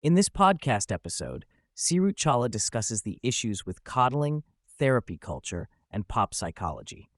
In this podcast episode, Seerut Chawla discusses the issues with coddling, therapy culture, and pop psychology.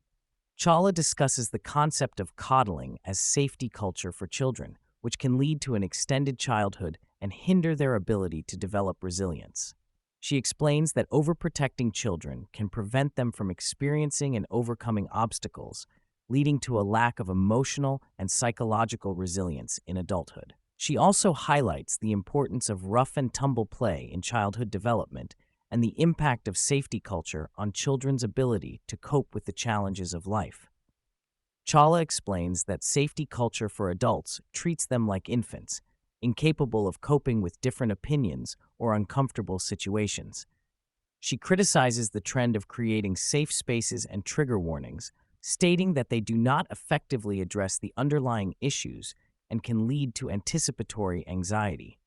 Chawla discusses the concept of coddling as safety culture for children, which can lead to an extended childhood and hinder their ability to develop resilience. She explains that overprotecting children can prevent them from experiencing and overcoming obstacles, leading to a lack of emotional and psychological resilience in adulthood. She also highlights the importance of rough and tumble play in childhood development and the impact of safety culture on children's ability to cope with the challenges of life. Chawla explains that safety culture for adults treats them like infants, incapable of coping with different opinions or uncomfortable situations. She criticizes the trend of creating safe spaces and trigger warnings, stating that they do not effectively address the underlying issues and can lead to anticipatory anxiety.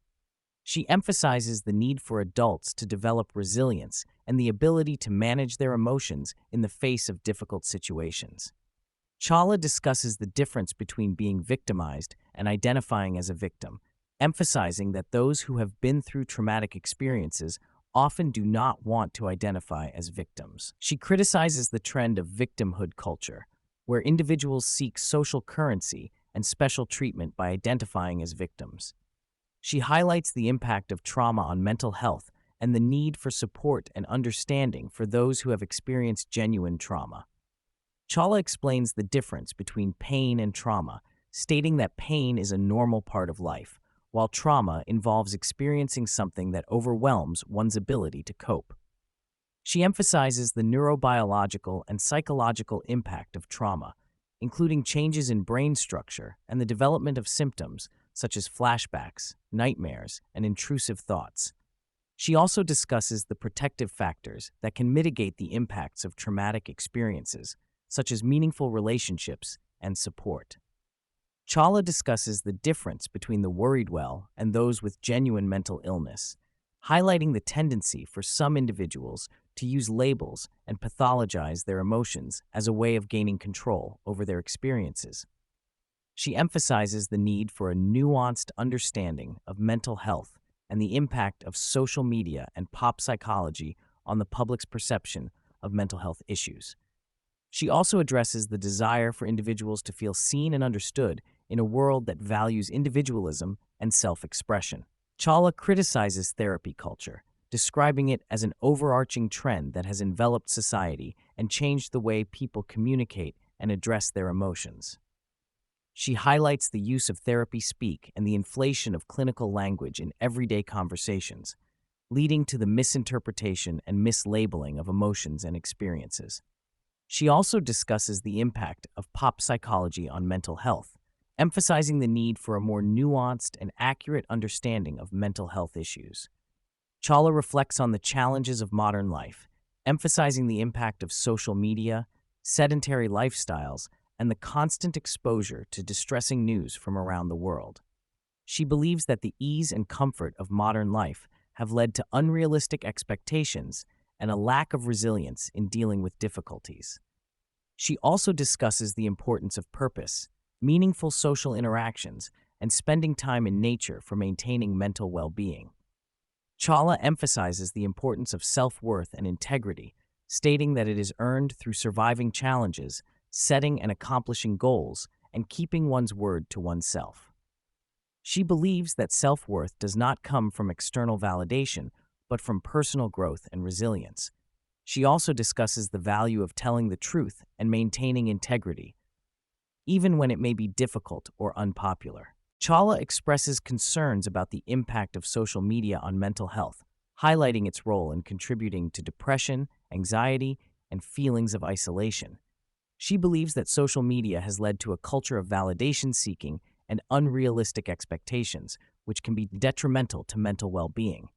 She emphasizes the need for adults to develop resilience and the ability to manage their emotions in the face of difficult situations. Chawla discusses the difference between being victimized and identifying as a victim, emphasizing that those who have been through traumatic experiences often do not want to identify as victims. She criticizes the trend of victimhood culture, where individuals seek social currency and special treatment by identifying as victims. She highlights the impact of trauma on mental health and the need for support and understanding for those who have experienced genuine trauma. Chawla explains the difference between pain and trauma, stating that pain is a normal part of life, while trauma involves experiencing something that overwhelms one's ability to cope. She emphasizes the neurobiological and psychological impact of trauma, including changes in brain structure and the development of symptoms such as flashbacks, nightmares, and intrusive thoughts. She also discusses the protective factors that can mitigate the impacts of traumatic experiences, such as meaningful relationships and support. Chawla discusses the difference between the worried well and those with genuine mental illness, highlighting the tendency for some individuals to use labels and pathologize their emotions as a way of gaining control over their experiences. She emphasizes the need for a nuanced understanding of mental health and the impact of social media and pop psychology on the public's perception of mental health issues. She also addresses the desire for individuals to feel seen and understood in a world that values individualism and self-expression. Chawla criticizes therapy culture, describing it as an overarching trend that has enveloped society and changed the way people communicate and address their emotions. She highlights the use of therapy speak and the inflation of clinical language in everyday conversations, leading to the misinterpretation and mislabeling of emotions and experiences. She also discusses the impact of pop psychology on mental health, emphasizing the need for a more nuanced and accurate understanding of mental health issues. Chawla reflects on the challenges of modern life, emphasizing the impact of social media, sedentary lifestyles, and the constant exposure to distressing news from around the world. She believes that the ease and comfort of modern life have led to unrealistic expectations and a lack of resilience in dealing with difficulties. She also discusses the importance of purpose, meaningful social interactions, and spending time in nature for maintaining mental well-being. Chawla emphasizes the importance of self-worth and integrity, stating that it is earned through surviving challenges, setting and accomplishing goals, and keeping one's word to oneself. She believes that self-worth does not come from external validation, but from personal growth and resilience. She also discusses the value of telling the truth and maintaining integrity, even when it may be difficult or unpopular. Chawla expresses concerns about the impact of social media on mental health, highlighting its role in contributing to depression, anxiety, and feelings of isolation. She believes that social media has led to a culture of validation seeking and unrealistic expectations, which can be detrimental to mental well-being.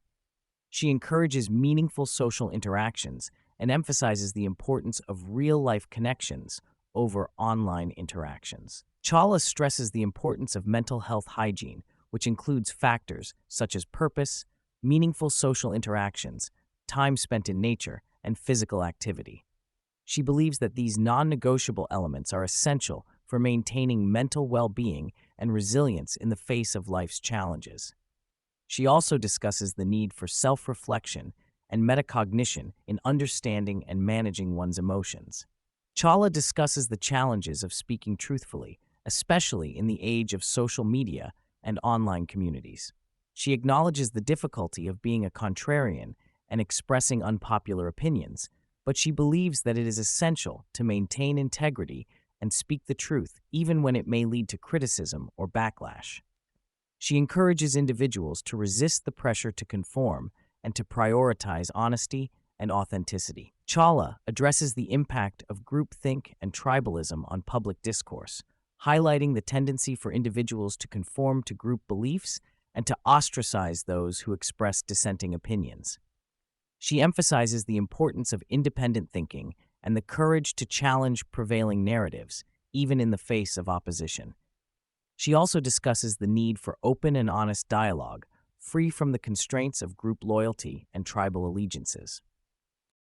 She encourages meaningful social interactions and emphasizes the importance of real-life connections over online interactions. Chawla stresses the importance of mental health hygiene, which includes factors such as purpose, meaningful social interactions, time spent in nature, and physical activity. She believes that these non-negotiable elements are essential for maintaining mental well-being and resilience in the face of life's challenges. She also discusses the need for self-reflection and metacognition in understanding and managing one's emotions. Chawla discusses the challenges of speaking truthfully, especially in the age of social media and online communities. She acknowledges the difficulty of being a contrarian and expressing unpopular opinions, but she believes that it is essential to maintain integrity and speak the truth even when it may lead to criticism or backlash. She encourages individuals to resist the pressure to conform and to prioritize honesty and authenticity. Chawla addresses the impact of groupthink and tribalism on public discourse, highlighting the tendency for individuals to conform to group beliefs and to ostracize those who express dissenting opinions. She emphasizes the importance of independent thinking and the courage to challenge prevailing narratives, even in the face of opposition. She also discusses the need for open and honest dialogue, free from the constraints of group loyalty and tribal allegiances.